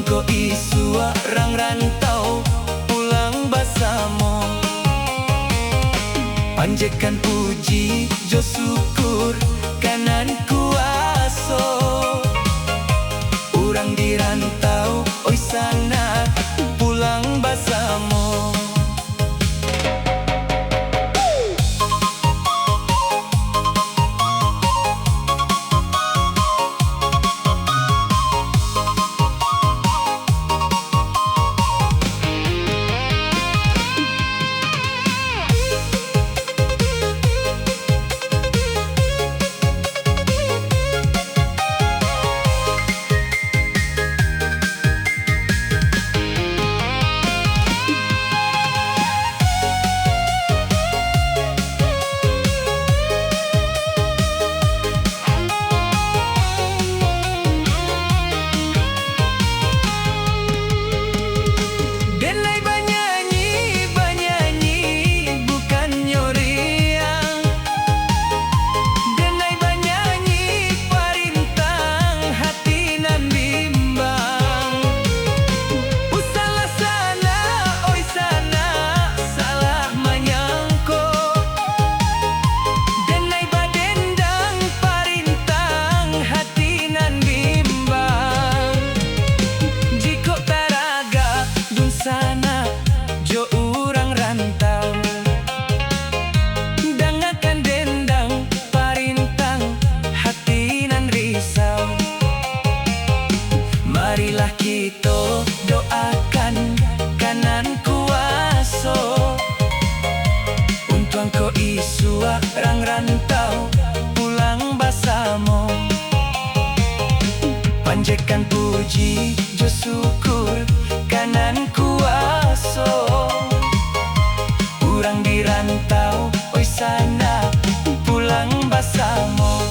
ko isu orang rantau pulang basamo. Panjatkan puji jo syukur kanan kuaso. Urang di rantau oi sana pulang basamo. Sana jo urang rantau dangakan dendang parintang hati nan risau. Marilah kita doakan kanan kuaso untuang ko isu orang rantau pulang basamo. Panjatkan puji jo syukur kanan kuaso. Urang di rantau oi sana pulang basamo.